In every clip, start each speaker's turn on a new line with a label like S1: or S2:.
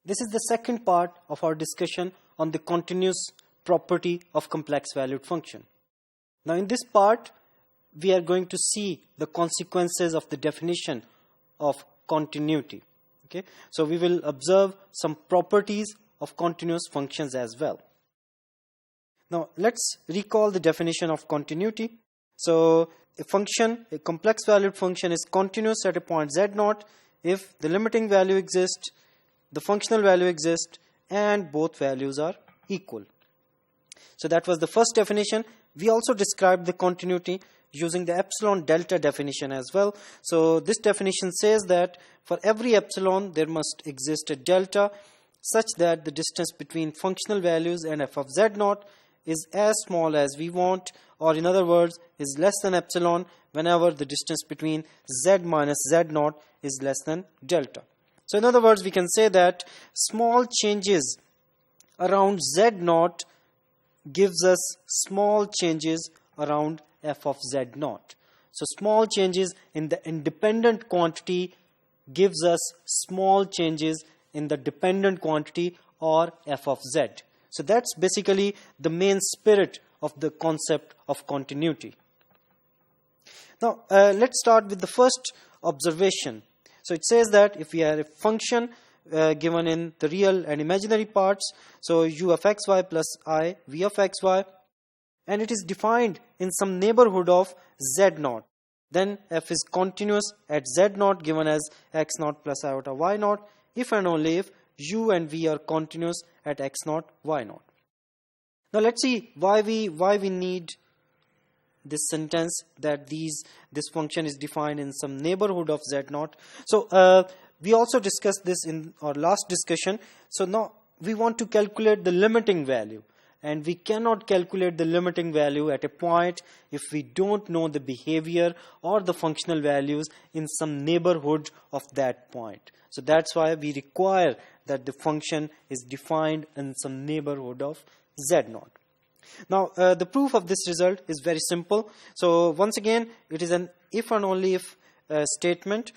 S1: This is the second part of our discussion on the continuous property of complex valued function. Now in this part, we are going to see the consequences of the definition of continuity. Okay? So we will observe some properties of continuous functions as well. Now let's recall the definition of continuity. So a complex valued function is continuous at a point z0 if the limiting value exists, the functional value exists, and both values are equal. So that was the first definition. We also described the continuity using the Epsilon-Delta definition as well. So this definition says that for every epsilon there must exist a delta such that the distance between functional values and f of z0 is as small as we want, or in other words is less than epsilon whenever the distance between z minus z0 is less than delta. So in other words, we can say that small changes around z0 gives us small changes around f of z0. So small changes in the independent quantity gives us small changes in the dependent quantity, or f of z. So that's basically the main spirit of the concept of continuity. Now let's start with the first observation. So it says that if we have a function given in the real and imaginary parts, so u of xy plus I v of xy, and it is defined in some neighborhood of z0, then f is continuous at z0 given as x0 plus iota y0 if and only if u and v are continuous at x0 y0. Now let's see why we need this sentence that this function is defined in some neighborhood of z0. So we also discussed this in our last discussion. So now we want to calculate the limiting value, and we cannot calculate the limiting value at a point if we don't know the behavior or the functional values in some neighborhood of that point. So that's why we require that the function is defined in some neighborhood of z0. Now the proof of this result is very simple. So once again, it is an if and only if statement.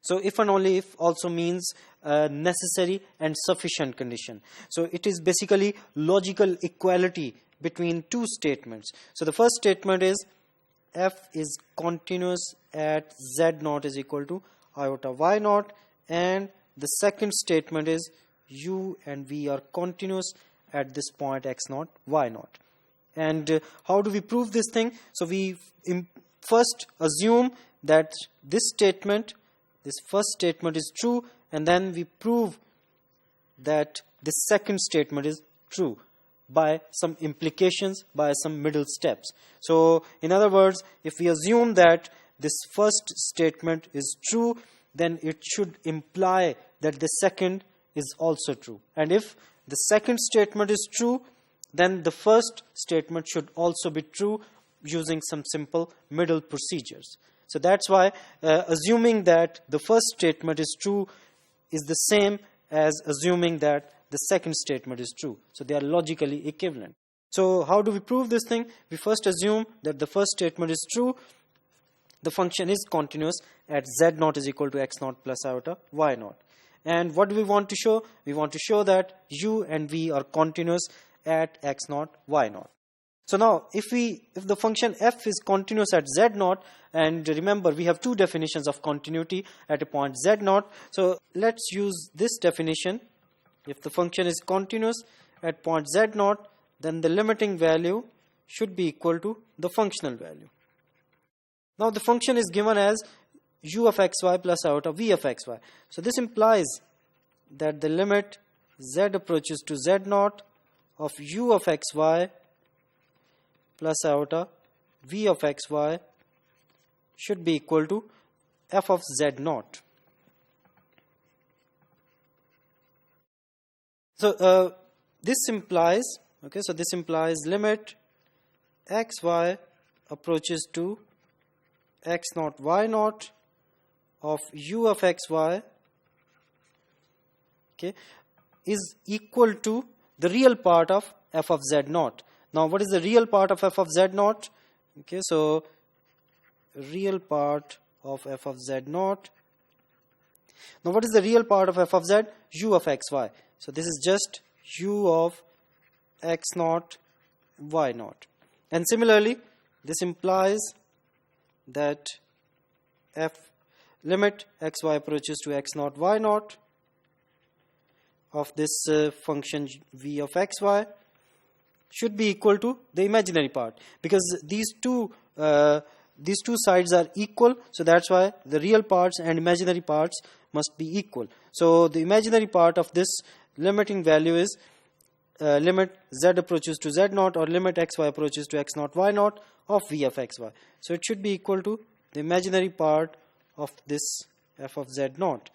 S1: So if and only if also means necessary and sufficient condition. So it is basically logical equality between two statements. So the first statement is f is continuous at z0 is equal to iota y0, and the second statement is u and v are continuous at this point x0 y0. And how do we prove this thing? So we first assume that this first statement is true, and then we prove that the second statement is true by some implications, by some middle steps. So in other words, if we assume that this first statement is true, then it should imply that the second is also true. And if the second statement is true, then the first statement should also be true using some simple middle procedures. So that's why assuming that the first statement is true is the same as assuming that the second statement is true. So they are logically equivalent. So how do we prove this thing? We first assume that the first statement is true. The function is continuous at z0 is equal to x0 plus iota y0. And what do we want to show? We want to show that u and v are continuous at x0 y0. So now if the function f is continuous at z0, and remember we have two definitions of continuity at a point z0. So let's use this definition. If the function is continuous at point z0, then the limiting value should be equal to the functional value. Now the function is given as u of xy plus iota v of xy. So this implies that the limit z approaches to z0 of u of xy plus iota v of xy should be equal to f of z0. So this implies limit xy approaches to x0 y0 of u of xy, okay, is equal to the real part of f of z0. Now what is the real part of f of z0? Okay, so real part of f of z0 Now what is the real part of f of z? U of xy. So this is just u of x naught y naught. And similarly, this implies that f limit xy approaches to x naught y naught of this function v of xy should be equal to the imaginary part, because these two sides are equal, so that's why the real parts and imaginary parts must be equal. So the imaginary part of this limiting value is limit z approaches to z naught or limit xy approaches to x naught y naught of v of xy. So it should be equal to the imaginary part of this f of z naught.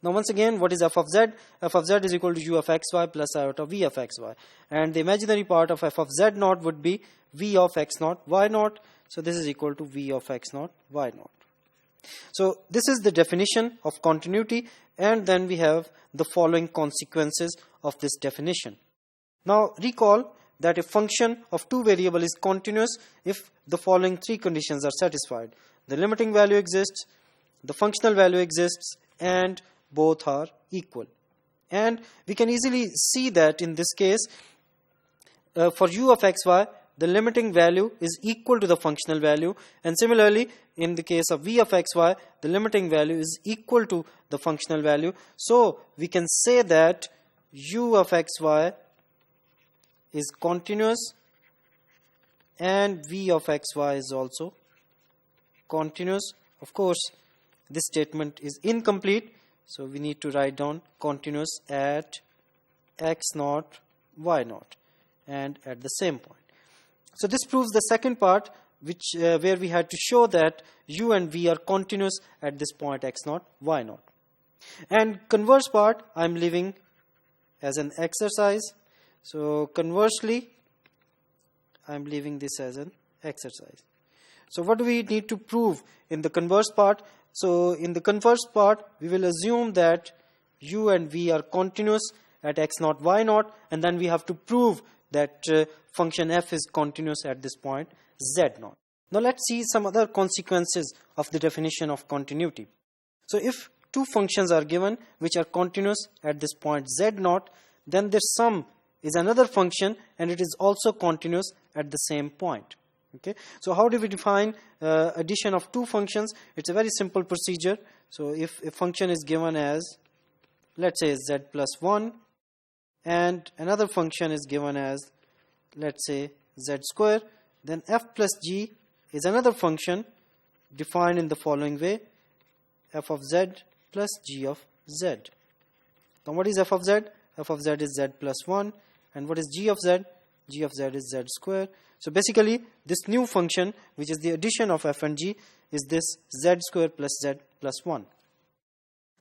S1: Now once again, what is f of z? F of z is equal to u of xy plus iota v of xy. And the imaginary part of f of z naught would be v of x naught y naught. So this is equal to v of x naught y naught. So this is the definition of continuity, and then we have the following consequences of this definition. Now recall that a function of two variables is continuous if the following three conditions are satisfied. The limiting value exists, the functional value exists, and both are equal. And we can easily see that in this case, for u of xy, the limiting value is equal to the functional value, and similarly in the case of v of xy, the limiting value is equal to the functional value. So we can say that u of xy is continuous and v of xy is also continuous. Of course, this statement is incomplete, so we need to write down continuous at x naught y naught and at the same point. So this proves the second part, which where we had to show that u and v are continuous at this point x naught y naught. And converse part I am leaving as an exercise. So conversely, I am leaving this as an exercise. So what do we need to prove in the converse part? So in the converse part, we will assume that u and v are continuous at x naught y naught, and then we have to prove that function f is continuous at this point z naught. Now let's see some other consequences of the definition of continuity. So if two functions are given which are continuous at this point z naught, then their sum is another function and it is also continuous at the same point. Okay, so how do we define addition of two functions? It's a very simple procedure. So if a function is given as, let's say, z plus 1, and another function is given as, let's say, z square, then f plus g is another function defined in the following way: f of z plus g of z. Now what is f of z? F of z is z plus 1. And what is g of z? G of z is z square. So basically, this new function, which is the addition of f and g, is this z square plus z plus 1.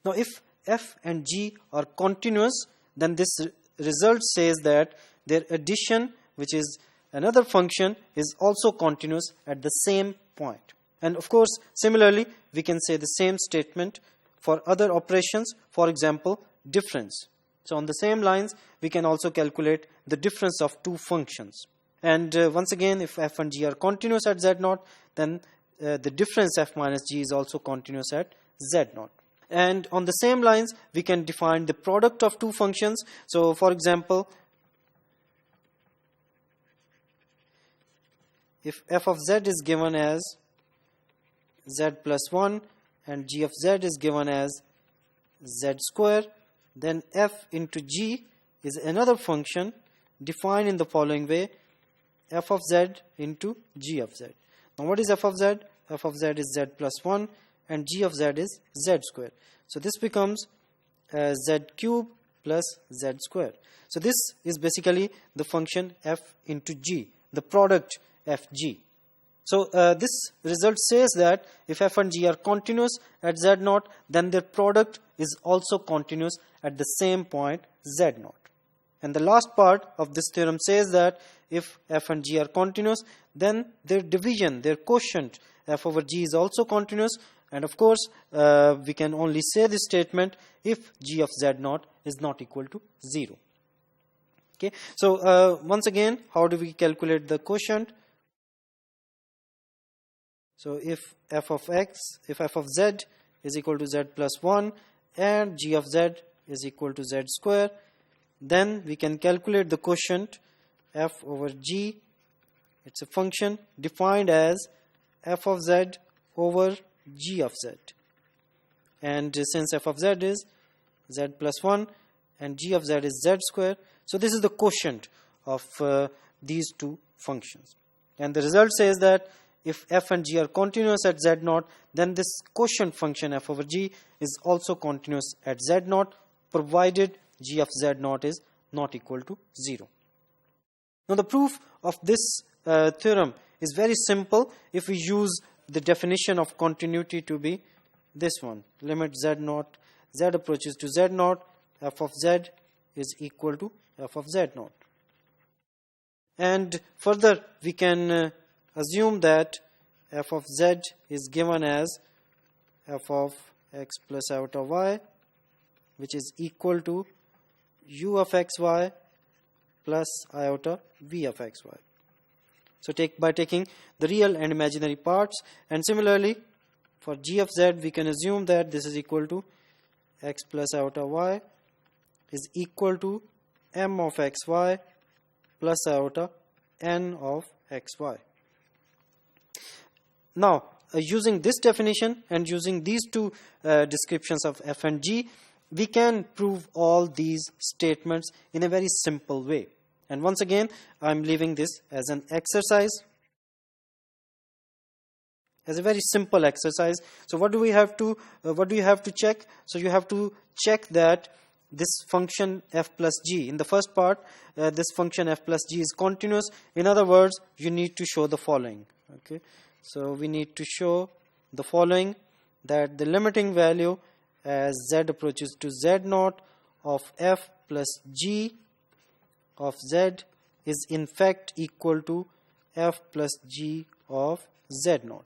S1: Now if f and g are continuous, then this result says that their addition, which is another function, is also continuous at the same point. And of course, similarly, we can say the same statement for other operations, for example, difference. So on the same lines, we can also calculate the difference of two functions. And once again, if f and g are continuous at z naught, then the difference f minus g is also continuous at z naught. And on the same lines, we can define the product of two functions. So for example, if f of z is given as z plus 1 and g of z is given as z square, then f into g is another function defined in the following way: f of z into g of z. Now what is f of z? F of z is z plus 1 and g of z is z square. So this becomes z cube plus z square. So this is basically the function f into g, the product fg. So this result says that if f and g are continuous at z naught, then their product is also continuous at the same point z naught. And the last part of this theorem says that if f and g are continuous, then their division, their quotient f over g is also continuous. And of course, we can only say this statement if g of z naught is not equal to 0. Okay. So once again, how do we calculate the quotient? So if f of z is equal to z plus 1 and g of z is equal to z square. Then we can calculate the quotient f over g. It's a function defined as f of z over g of z. And since f of z is z plus 1 and g of z is z square, so this is the quotient of these two functions. And the result says that if f and g are continuous at z0, then this quotient function f over g is also continuous at z0, provided g of z0 is not equal to 0. Now the proof of this theorem is very simple if we use the definition of continuity to be this one. Limit z0, z approaches to z0, f of z is equal to f of z0. And further we can assume that f of z is given as f of x plus iota y, which is equal to u of xy plus iota v of xy. So by taking the real and imaginary parts, and similarly for g of z we can assume that this is equal to x plus iota y is equal to m of xy plus iota n of xy. Now using this definition and using these two descriptions of f and g, we can prove all these statements in a very simple way. And once again, I am leaving this as an exercise, as a very simple exercise. So what do you have to check? So you have to check that this function f plus g, in the first part, this function f plus g is continuous. In other words, you need to show the following. Okay, so we need to show the following, that the limiting value as z approaches to z0 of f plus g of z is in fact equal to f plus g of z0.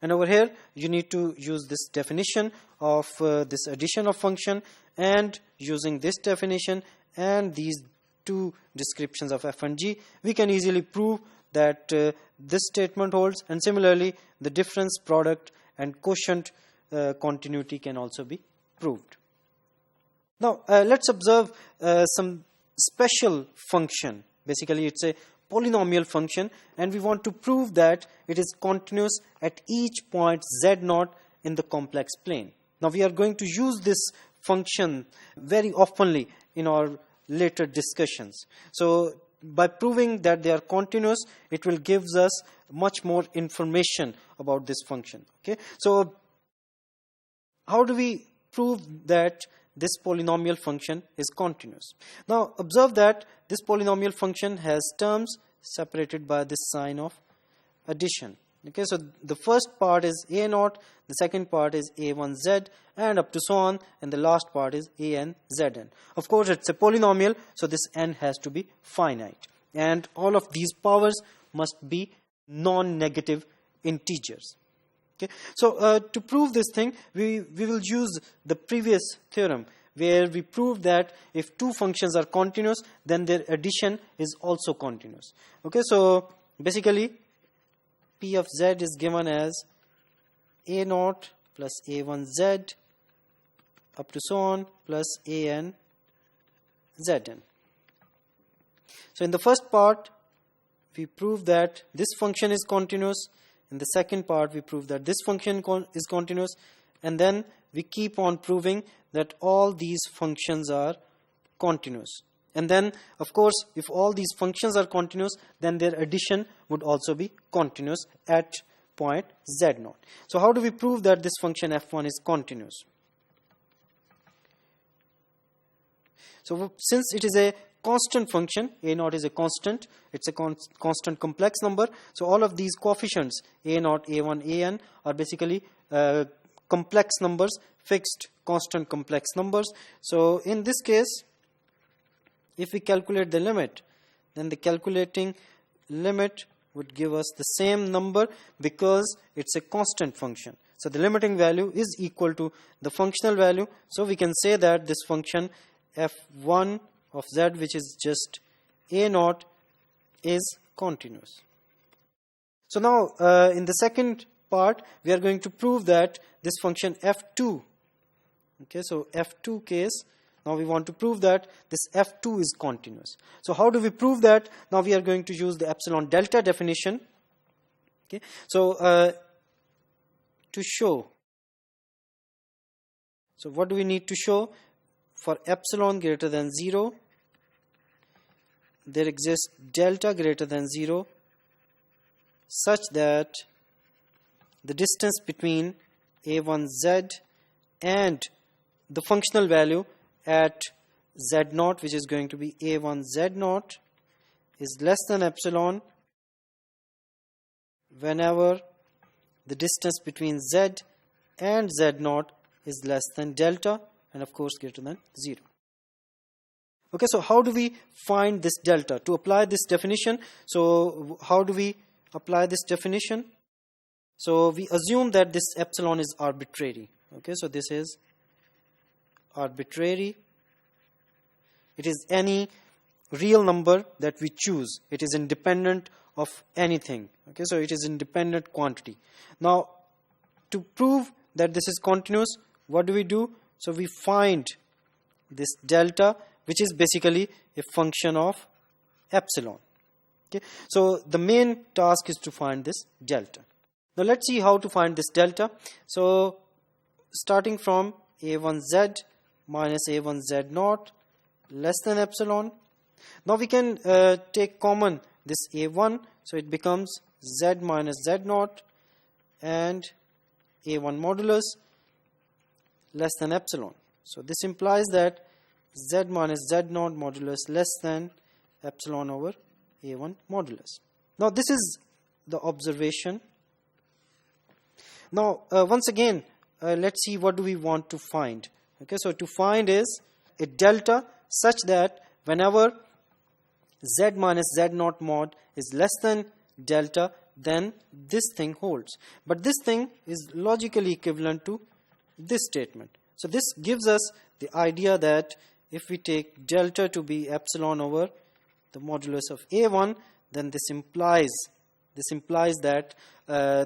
S1: And over here you need to use this definition of this addition of function, and using this definition and these two descriptions of f and g, we can easily prove that this statement holds, and similarly the difference, product and quotient continuity can also be proved. Now let's observe some special function. Basically it's a polynomial function, and we want to prove that it is continuous at each point z0 in the complex plane. Now we are going to use this function very oftenly in our later discussions. So by proving that they are continuous, it will give us much more information about this function. Okay, so how do we prove that this polynomial function is continuous? Now observe that this polynomial function has terms separated by this sign of addition. Okay, so the first part is a0, the second part is a1z, and up to so on, and the last part is an zn. Of course it's a polynomial, so this n has to be finite, and all of these powers must be non-negative integers. Okay, so to prove this thing, we will use the previous theorem, where we proved that if two functions are continuous, then their addition is also continuous. Okay, so basically p of z is given as a0 plus a1z up to so on plus an zn. So in the first part we prove that this function is continuous. In the second part we prove that this function is continuous, and then we keep on proving that all these functions are continuous. And then of course if all these functions are continuous, then their addition would also be continuous at point z0. So how do we prove that this function f1 is continuous? So since it is a constant function, a0 is a constant, it's a constant complex number, so all of these coefficients a0, a1, an are basically complex numbers, fixed constant complex numbers. So in this case, if we calculate the limit, then the calculating limit would give us the same number because it's a constant function. So the limiting value is equal to the functional value. So we can say that this function f1 of z, which is just a0, is continuous. So now in the second part we are going to prove that this function f2 Okay, so F2 case, now we want to prove that this F2 is continuous. So how do we prove that? Now we are going to use the Epsilon-Delta definition. Okay, so to show, so what do we need to show? For epsilon greater than 0, there exists delta greater than 0 such that the distance between A1z and the functional value at z0, which is going to be A1z0, is less than epsilon whenever the distance between z and z0 is less than delta, and of course greater than 0. Okay, so how do we find this delta? To apply this definition, so how do we apply this definition? So we assume that this epsilon is arbitrary. Okay, so this is arbitrary. It is any real number that we choose. It is independent of anything. Okay, so it is independent quantity. Now, to prove that this is continuous, what do we do? So we find this delta, which is basically a function of epsilon. Okay, so the main task is to find this delta. Now let's see how to find this delta. So starting from A1z minus A1z0 less than epsilon. Now we can take common this A1, so it becomes z minus z0 and A1 modulus less than epsilon. So this implies that z minus z0 modulus less than epsilon over A1 modulus. Now this is the observation. Now once again, let's see what do we want to find. Okay, so to find is a delta such that whenever z minus z0 mod is less than delta, then this thing holds. But this thing is logically equivalent to this statement. So this gives us the idea that if we take delta to be epsilon over the modulus of A1, then this implies that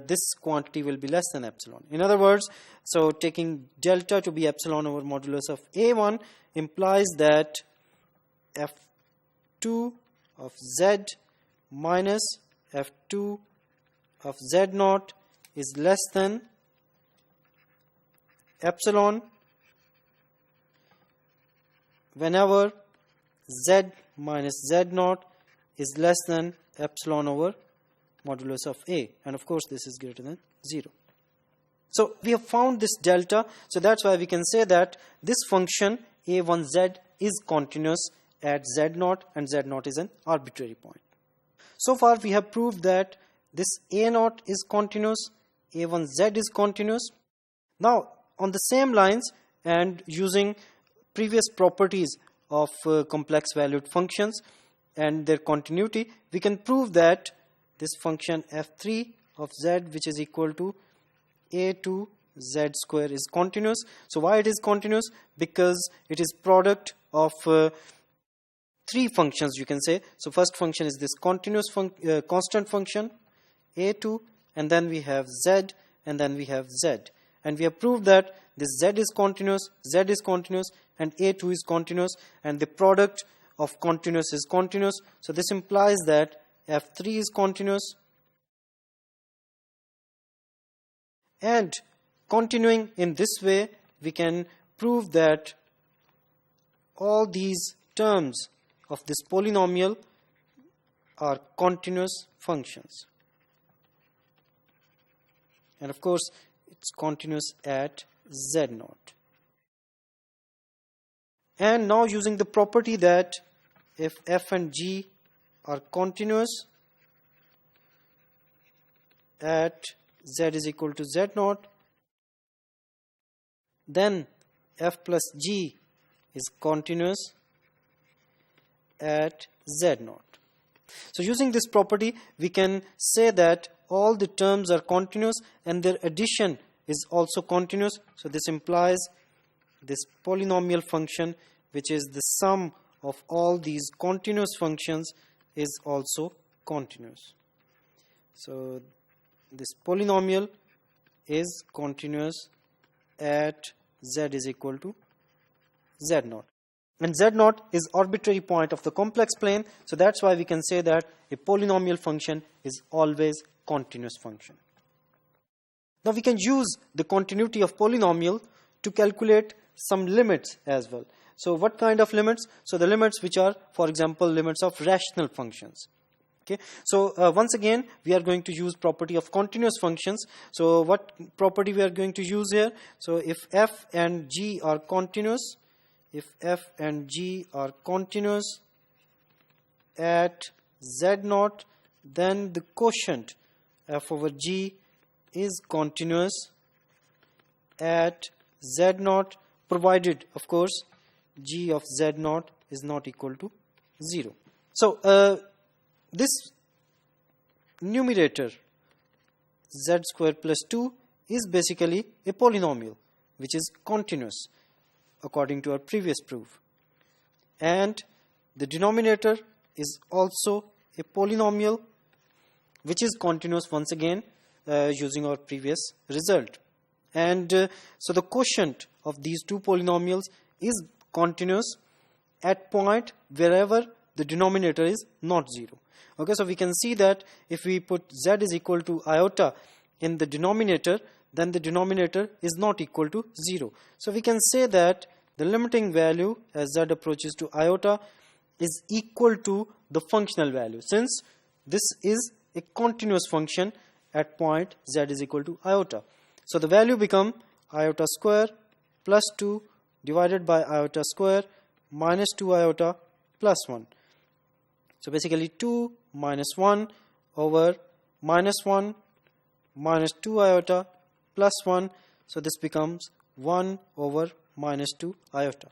S1: this quantity will be less than epsilon. In other words, so taking delta to be epsilon over modulus of A1 implies that F2 of z minus F2 of z0 is less than epsilon whenever z minus z0 is less than epsilon over modulus of A, and of course this is greater than 0. So we have found this delta, so that's why we can say that this function A1z is continuous at z0, and z0 is an arbitrary point. So far we have proved that this A0 is continuous, A1z is continuous. Now on the same lines and using previous properties of complex valued functions and their continuity, we can prove that this function f3 of z, which is equal to a2 z square, is continuous. So why it is continuous? Because it is product of three functions, you can say. So first function is this continuous constant function a2, and then we have z, and then we have z. And we have proved that this z is continuous, and a2 is continuous, and the product of continuous is continuous. So this implies that f3 is continuous. And continuing in this way, we can prove that all these terms of this polynomial are continuous functions. And of course, it's continuous at z0. And now using the property that if f and g are continuous at z is equal to z0, then f plus g is continuous at z0. So using this property, we can say that all the terms are continuous and their addition is also continuous. So this implies this polynomial function, which is the sum of all these continuous functions, is also continuous. So this polynomial is continuous at z is equal to z0. And z0 is arbitrary point of the complex plane, so that's why we can say that a polynomial function is always continuous function. Now we can use the continuity of polynomial to calculate some limits as well. So what kind of limits? So the limits which are, for example, limits of rational functions. Okay. So once again, we are going to use property of continuous functions. So what property we are going to use here? So if f and g are continuous, at z0, then the quotient f over g is continuous at z0, provided, of course, g of z0 is not equal to 0. So this numerator z square plus 2 is basically a polynomial which is continuous according to our previous proof, and the denominator is also a polynomial which is continuous once again using our previous result. And so the quotient of these two polynomials is continuous at point wherever the denominator is not 0. Okay, so we can see that if we put z is equal to iota in the denominator, then the denominator is not equal to 0. So we can say that the limiting value as z approaches to iota is equal to the functional value, since this is a continuous function at point z is equal to iota. So the value become iota square plus 2 divided by iota square minus 2 iota plus 1. So basically 2 minus 1 over minus 1 minus 2 iota plus 1. So this becomes 1 over minus 2 iota.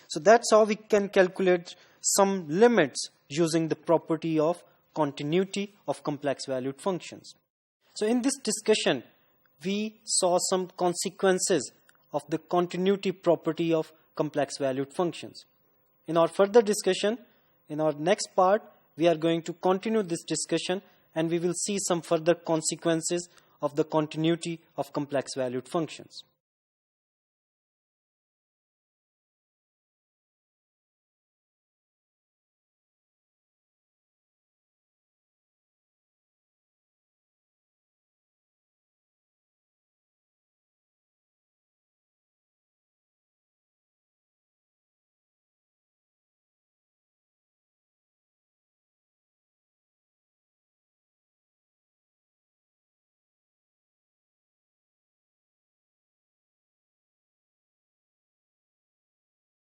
S1: So that's how we can calculate some limits using the property of continuity of complex valued functions. So in this discussion, we saw some consequences of the continuity property of complex valued functions. In our further discussion, in our next part, we are going to continue this discussion and we will see some further consequences of the continuity of complex valued functions.